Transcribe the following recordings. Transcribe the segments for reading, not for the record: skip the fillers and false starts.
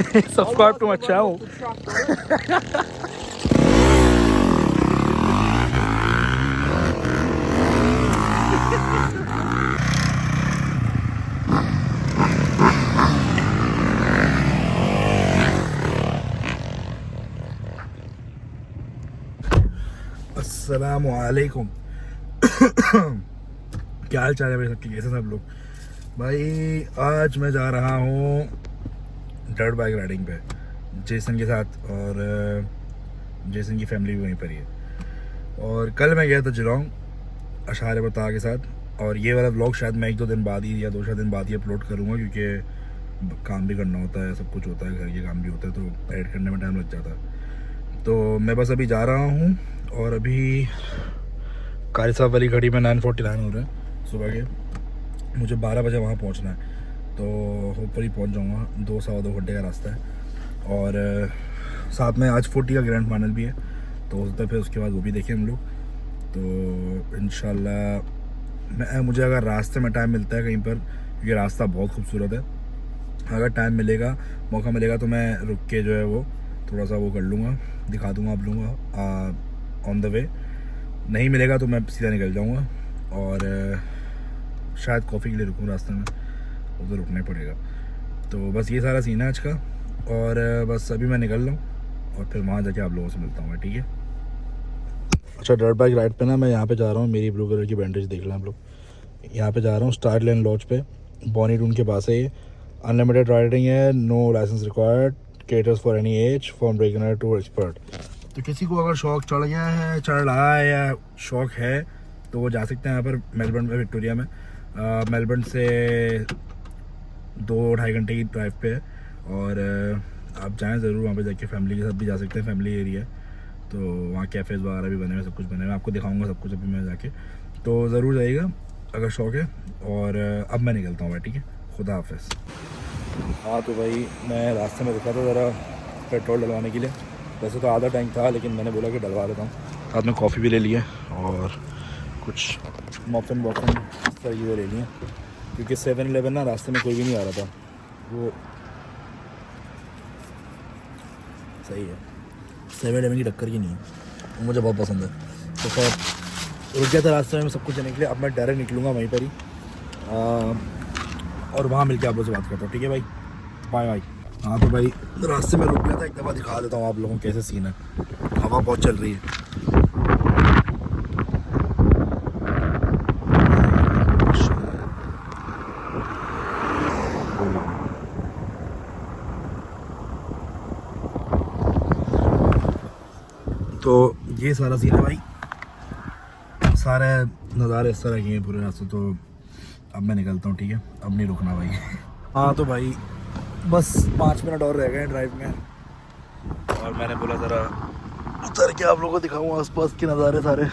Subscribe to my channel. अस्सलामुअलैकुम। क्या हाल चाल है भाई सबके, कैसे सब लोग? भाई आज मैं जा रहा हूँ डर्ट बाइक राइडिंग पे जेसन के साथ, और जेसन की फैमिली भी वहीं पर ही है। और कल मैं गया था जिलोंग अशारे बता के साथ, और ये वाला व्लॉग शायद मैं 1-2 दिन बाद ही या 2-4 दिन बाद ही अपलोड करूँगा, क्योंकि काम भी करना होता है, सब कुछ होता है, घर के काम भी होता है, तो एडिट करने में टाइम लग जाता है। तो मैं बस अभी जा रहा हूँ, और अभी कारी साहब वाली घड़ी में 9:49 हो रहे हैं सुबह के। मुझे 12 बजे वहाँ पहुँचना है, तो होपफुली पहुँच जाऊँगा। 2-2.25 घंटे का रास्ता है, और साथ में आज 40 का ग्रैंड फाइनल भी है, तो हो सकता है फिर उसके बाद वो भी देखें हम लोग। तो इंशाल्लाह मुझे अगर रास्ते में टाइम मिलता है कहीं पर, क्योंकि रास्ता बहुत खूबसूरत है, अगर टाइम मिलेगा, मौका मिलेगा, तो मैं रुक के जो है वो थोड़ा सा वो कर लूँगा, दिखा दूँगा आप लोगों को ऑन द वे। नहीं मिलेगा तो मैं सीधा निकल जाऊँगा, और शायद कॉफ़ी के लिए रुकूँ रास्ते में, उधर रुकना ही पड़ेगा। तो बस ये सारा सीन है आज का, और बस अभी मैं निकल रहा हूँ, और फिर वहाँ जाके आप लोगों से मिलता हूँ मैं, ठीक है? अच्छा, डर्ट बाइक राइड पे ना मैं यहाँ पे जा रहा हूँ, मेरी ब्लू कलर की बैंडेज देख लें आप लोग। यहाँ पे जा रहा हूँ स्टार लेन लॉज पे, बॉनी टून के पास है ये। अनलिमिटेड राइडिंग है, no license required, caters for any age, from beginner to expert. तो किसी को अगर शौक चढ़ गया है, चढ़ रहा है या शौक है, तो वो जा सकते हैं यहाँ पर मेलबर्न में, विक्टोरिया में। मेलबर्न से 2-2.5 घंटे की ड्राइव पे है, और आप जाएं ज़रूर वहाँ पे, जाके फैमिली के साथ भी जा सकते हैं, फैमिली एरिया है, तो वहाँ कैफ़ेज़ वगैरह भी बने हुए, सब कुछ बने हुए, आपको दिखाऊंगा सब कुछ अभी मैं जाके। तो ज़रूर जाइएगा अगर शौक है। और अब मैं निकलता हूँ भाई, ठीक है? खुदा हाफ़िज़। हाँ तो भाई मैं रास्ते में रुका था ज़रा पेट्रोल डलवाने के लिए। वैसे तो आधा टैंक था, लेकिन मैंने बोला कि डलवा देता हूँ। साथ में कॉफ़ी भी ले ली है, और कुछ मॉफिन वॉफिन इस तरह की वो ले ली है, क्योंकि 7-Eleven ना रास्ते में कोई भी नहीं आ रहा था। वो सही है, 7-Eleven की टक्कर की नहीं है, वो मुझे बहुत पसंद है। तो खैर रुक गया था रास्ते में सब कुछ लेने के लिए, अब मैं डायरेक्ट निकलूँगा वहीं पर ही, और वहाँ मिलके आप लोगों से बात करता हूँ, ठीक है भाई? Bye bye. हाँ तो भाई रास्ते में रुक गया था, एक दफ़ा दिखा देता हूँ आप लोगों को कैसे सीन है। हवा बहुत चल रही है। तो ये सारा सीन है भाई, सारे नज़ारे इस तरह के हैं पूरे रास्ते। तो अब मैं निकलता हूँ, ठीक है? अब नहीं रुकना भाई। हाँ तो भाई बस 5 मिनट और रह गए ड्राइव में, और मैंने बोला ज़रा उतर के आप लोगों को दिखाऊँ आसपास के नज़ारे सारे।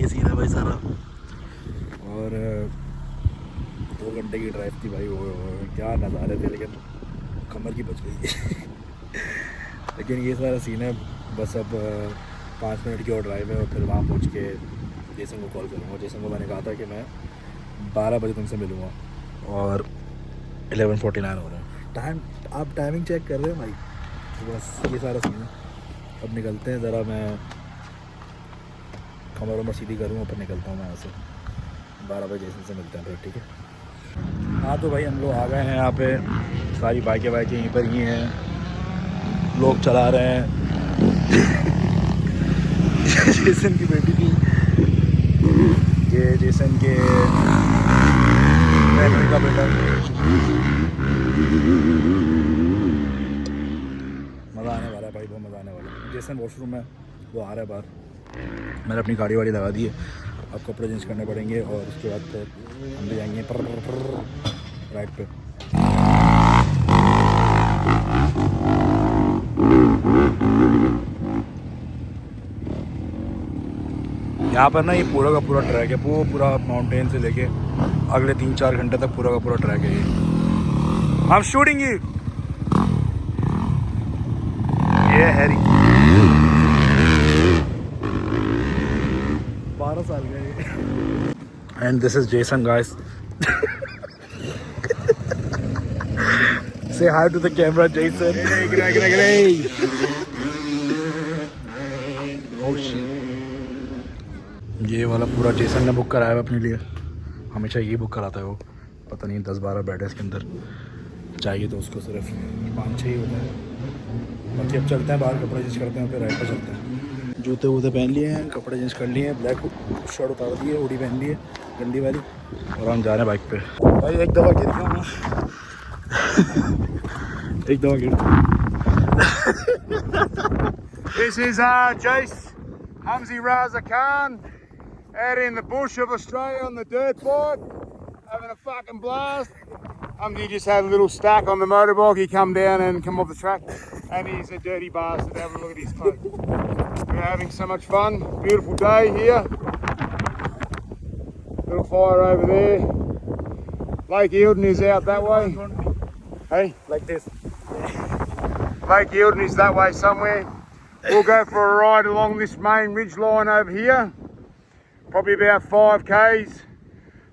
ये सीन है भाई सारा, और 2 घंटे की ड्राइव थी भाई, वो क्या नज़ारे थे, लेकिन कमर की बच गई। लेकिन ये सारा सीन है। बस अब 5 मिनट की और ड्राइव है, और फिर वहाँ पहुँच के जेसन को कॉल करूँगा। जेसन को मैंने कहा था कि मैं 12 बजे तुमसे मिलूँगा, और 11:49 हो रहा है टाइम। आप टाइमिंग चेक कर रहे हैं भाई? तो बस ये सारा सीन है। अब निकलते हैं, ज़रा मैं कमर में सीधी करूँ, फिर निकलता हूँ मैं यहाँ से। 12 बजे जेसन से मिलते हैं फिर, ठीक है? हाँ तो भाई हम लोग आ गए हैं यहाँ पे, सारी बाइकें यहीं पर ही हैं, लोग चला रहे हैं। जेसन की बेटी थी ये, जेसन के फैमिली का बेटा। मज़ा आने वाला है भाई, बहुत मज़ा आने वाला है। जेसन वॉशरूम में वो आ रहा है बाहर, मैंने अपनी गाड़ी वाड़ी लगा दी है। अब कपड़े चेंज करने पड़ेंगे, और उसके बाद फिर हम भी जाएंगे राइड पे। यहाँ पर ना ये पूरा का पूरा ट्रैक है, वो पूरा माउंटेन से लेके अगले 3-4 घंटे तक पूरा का पूरा ट्रैक है ये। I'm shooting you. ये हैरी 12 साल का ये। And this is Jason guys. Say hi to the camera, Jason. Oh shit. ये वाला पूरा जेसन ने बुक कराया है अपने लिए। हमेशा ये बुक कराता है वो। पता नहीं 10-12 बेड है इसके अंदर। चाहिए तो उसको सिर्फ 5-6 ही होता है। बाकी अब चलते हैं बाहर, कपड़े चेंज करते हैं, फिर राइड पर चलते हैं। जूते वूते पहन लिए हैं, कपड़े चेंज कर लिए हैं, ब्लैक शर्ट उतार दी है, हुडी पहन ली है गंदी वाली, और हम जा रहे हैं बाइक पे। भाई एक दफ़ा गिर गया मैं। एक दफ़ा गिर। This is Jace Hamzy Raza Khan out in the bush of Australia on the dirt bike, having a fucking blast. Hamzy just had a little stack on the motorbike. He come down and come off the track, and he's a dirty bastard. Have a look at his clothes. We're having so much fun. Beautiful day here. Little fire over there. Lake Eildon is out that way. Hey, Like this. Lake Eildon is that way somewhere. We'll go for a ride along this main ridge line over here. Probably about 5 k's.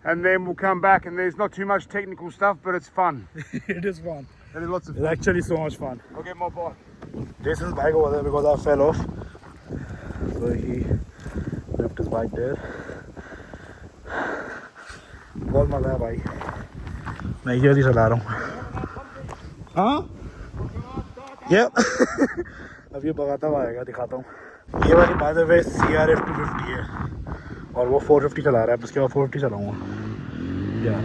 And then we'll come back, and there's not too much technical stuff, but it's fun. It is fun. There's lots of It's fun. actually so much fun. I'll get my bike. Jason's bike over there because I fell off. So he left his bike there. बहुत मजा है भाई। मैं ये वाली चला रहा हूँ। हाँ? Yep. अब ये भगाता हुआ आएगा, दिखाता हूँ। ये वाली बाय द वे CRF 250 है और वो 450 चला रहा है। उसके बाद 450 चलाऊँगा यार।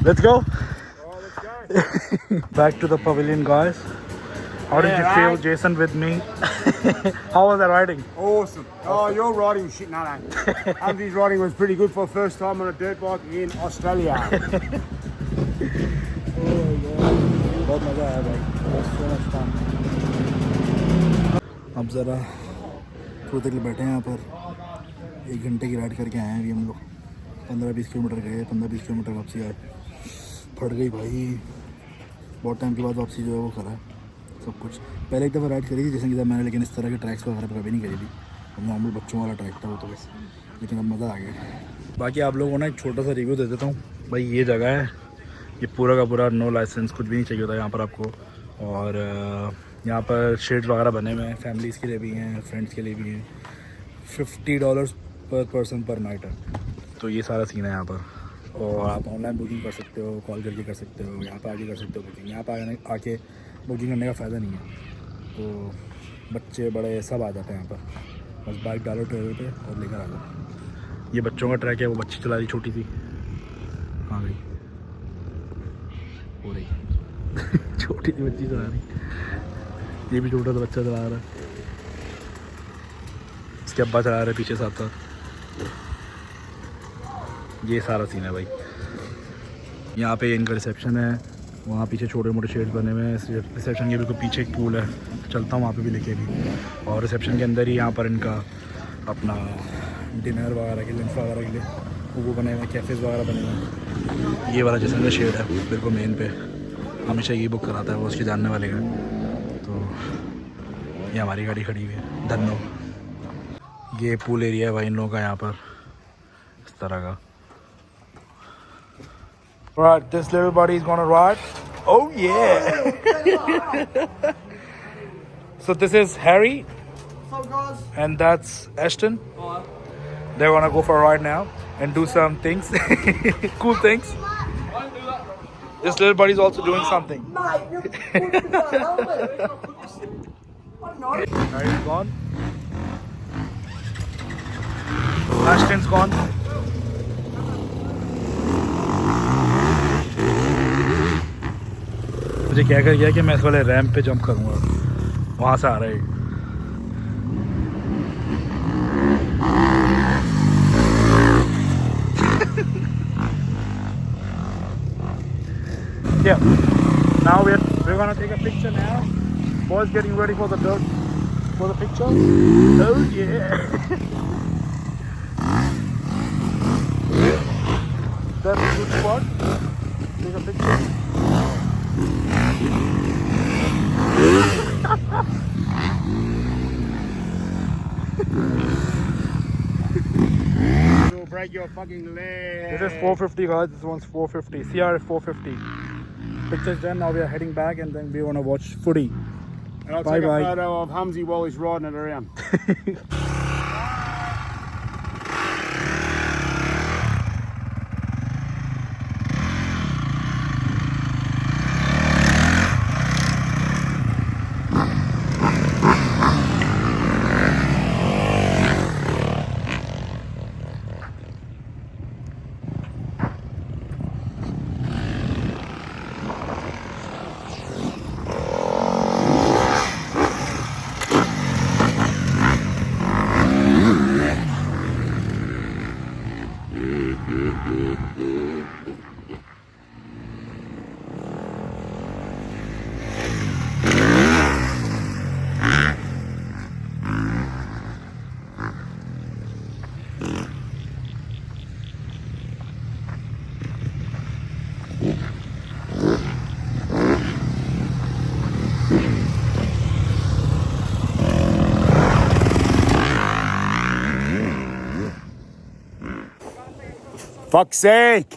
Let's go. Let's go. Back to the pavilion, guys. How did you feel, Jason, with me? How was the riding? Awesome. Oh, your riding shit, no. Hamzy's riding was pretty good for the first time on a dirt bike in Australia. बहुत मज़ा आया भाई। So much fun. अब ज़रा थोड़ी देर बैठे हैं यहाँ पर। 1 घंटे की राइड करके आए हैं अभी हम लोग। 15-20 किलोमीटर गए, 15-20 किलोमीटर वापसी आए। फट गई भाई। बहुत टाइम के बाद वापसी जो है वो करा सब कुछ। पहले एक दफ़ा राइड करी थी जैसे कि मैंने, लेकिन इस तरह के ट्रैक्स वगैरह पर कभी नहीं करी थी। नॉर्मल बच्चों वाला ट्रैक था वो तो बस, लेकिन अब मज़ा आ गया। बाकी आप लोगों को ना एक छोटा सा रिव्यू दे देता हूँ भाई। ये जगह है, ये पूरा का पूरा नो लाइसेंस, कुछ भी नहीं चाहिए होता यहाँ पर आपको। और यहाँ पर शेड्स वगैरह बने हुए हैं, फैमिलीज़ के लिए भी हैं, फ्रेंड्स के लिए भी हैं। $50 पर पर्सन पर नाइट है। तो ये सारा सीन है यहाँ पर। और आप ऑनलाइन बुकिंग कर सकते हो, कॉल करके कर सकते हो, यहाँ पर आके कर सकते हो बुकिंग। यहाँ पर आके बुकिंग करने का फ़ायदा नहीं है। तो बच्चे बड़े सब आ जाते हैं यहाँ पर। बस बाइक डालो ट्रेलर पे और लेकर आ जाओ। ये बच्चों का ट्रैक है, वो बच्ची चला रही छोटी सी। कहाँ गई? हो रही छोटी सी बच्ची चला रही। ये भी छोटा सा बच्चा चला रहा है, इसके अब्बा चला रहे पीछे साथ साथ। ये सारा सीन है भाई। यहाँ पे इनका रिसेप्शन है, वहाँ पीछे छोटे मोटे शेड्स बने हुए हैं। रिसेप्शन के बिल्कुल पीछे एक पूल है, चलता हूँ वहाँ पे भी लेके भी। और रिसेप्शन के अंदर ही यहाँ पर इनका अपना डिनर वगैरह के, लंच वगैरह के लिए वो बने हुए हैं, कैफ़ेज़ वगैरह बने हुए हैं। ये वाला जैसा का शेड है बिल्कुल मेन पे, हमेशा ये बुक कराता है वो उसके जानने वाले का। तो ये हमारी गाड़ी खड़ी हुई है धन्नो। ये पूल एरिया है भाई इन लोगों का यहाँ पर, इस तरह का। Right, this little buddy is gonna ride. Oh yeah! So this is Harry, and that's Ashton. They're gonna go for a ride now and do some things, cool things. This little buddy is also doing something. Harry's gone. Ashton's gone. मुझे क्या कर गया कि मैं इस वाले ramp पे jump करूँगा, वहाँ से आ रहा है। Yeah. Now we're gonna take a picture now. Boys getting ready for the picture. Oh yeah. That's a good spot. Take a picture. break your fucking leg. This is 450 guys, this one's 450, CR 450. Pictures done, now we are heading back and then we want to watch footy. And I'll Bye take bye. a photo of Humsey while he's riding it around. Fuck's sake!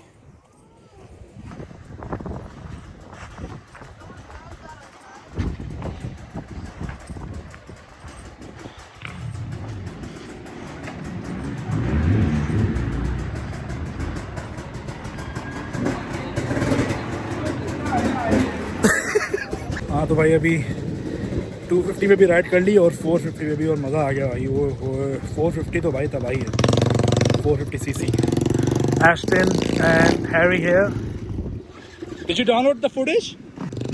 हाँ तो भाई अभी 250 पे भी ride कर ली और 450 पे भी, और मज़ा आ गया भाई। वो 450 तो भाई तबाही है। 450 cc. Ashton and Harry here. Did you download the footage?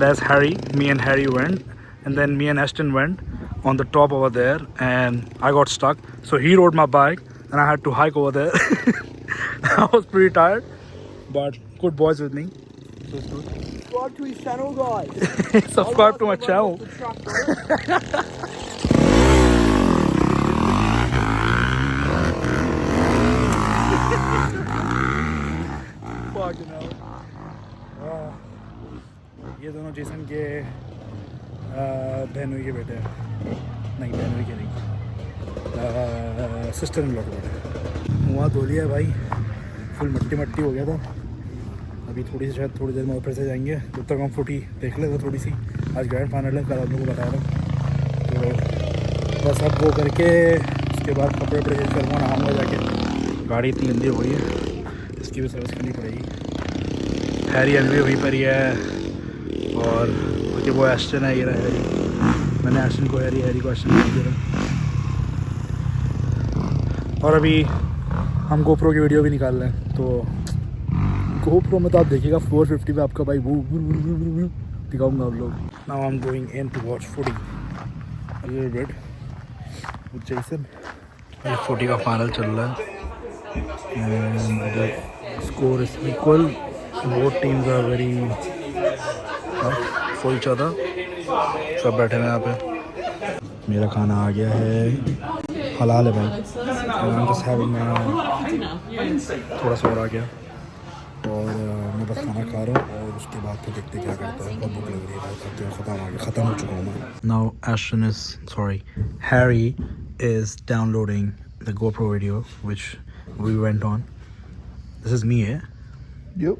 There's Harry. Me and Harry went, and then me and Ashton went on the top over there, and I got stuck. So he rode my bike, and I had to hike over there. I was pretty tired, but good boys with me. So it's good. Subscribe to his channel, guys. Subscribe to my channel. Fucking hell. ये दोनों Jason के बहनोई के बेटे हैं। नहीं, बहनोई के नहीं, सिस्टर इन लॉ के बेटे। मुँह धो लिया भाई, फुल मट्टी मट्टी हो गया था। अभी थोड़ी सी शायद थोड़ी देर में ऊपर से जाएंगे, जब तक हम फुटी देख लेते थोड़ी सी। आज ग्रैंड फाइनल है, कल आप लोगों को बता रहा हूँ। तो बस अब वो करके उसके बाद कपड़े वपड़े चेंज करूँगा, नहाऊँगा जाके। गाड़ी इतनी गंदी हो गई है, इसकी भी सर्विस करनी पड़ेगी। हैरी अभी वहीं पर ही है, और क्योंकि वो एस्टन है, ये रहा हैरी। मैंने एस्टन को हैरी, हैरी को एस्टन दे रहा। और अभी हम गोप्रो की वीडियो भी निकाल रहे हैं, तो गोप्रो में तो आप देखिएगा 450 पे आपका भाई वो दिखाऊंगा आप लोग। Now I am going in to watch footy a little bit with Jason. ये फुटी का फाइनल चल रहा है and score is equal. Both teams are very for each other. सब बैठे हैं यहाँ पे। मेरा खाना आ गया है, हलाल है भाई। जस्ट हैविंग थोड़ा सा और आ गया, और मैं बस खाना खा रहा हूँ, और उसके बाद फिर देखते क्या करता है। बहुत भूख लग रही है भाई, ख़त्म हो चुका हूँ मैं। Now Harry is downloading the GoPro video which we went on. This is me, yeah? Yep.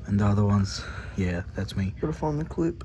And the other ones, yeah, that's me. Gotta find the clip.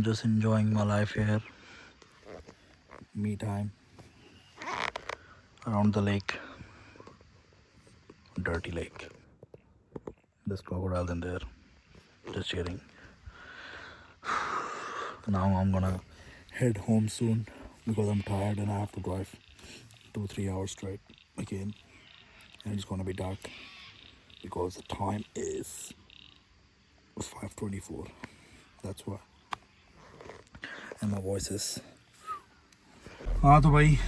just enjoying my life here. Me time around the lake, dirty lake. There's crocodiles in there, just chilling. Now I'm gonna head home soon because I'm tired and I have to drive 2-3 hours straight again, and it's gonna be dark because the time is 5:24. That's why. And my voice is. हाँ तो भाई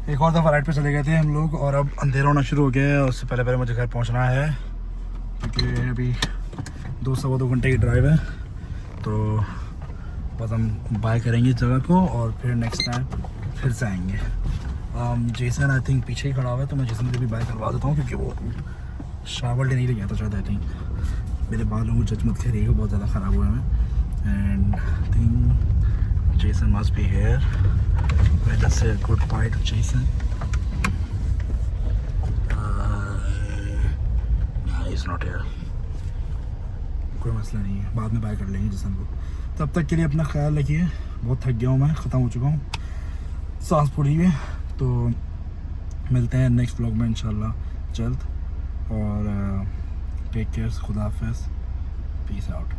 एक और दफ़ा ride पे चले गए थे हम लोग और अब अंधेरा होना शुरू हो गया है और उससे पहले मुझे घर पहुंचना है क्योंकि अभी 2-2.25 घंटे की ड्राइव है। तो बस हम बाय करेंगे इस जगह को और फिर नेक्स्ट टाइम फिर से आएंगे। जेसन आई थिंक पीछे ही खड़ा हुआ है तो मैं जेसन से भी बाय करवा देता हूँ क्योंकि वो शावर लेने नहीं गया था शायद। आई थिंक मेरे बालों को जज मत करिएगा, बहुत ज़्यादा ख़राब हुआ है and I think Jason must be here. Let's say a good bye to Jason. Nah, he's not here. कोई मसला नहीं है, बाद में बाय कर लेंगे जिसन को। तब तक के लिए अपना ख्याल रखिए। बहुत थक गया हूँ मैं, ख़त्म हो चुका हूँ, सांस फूली हुई है। तो मिलते हैं नेक्स्ट व्लॉग में इंशाल्लाह जल्द और टेक केयर, खुदा हाफिज़, पीस आउट।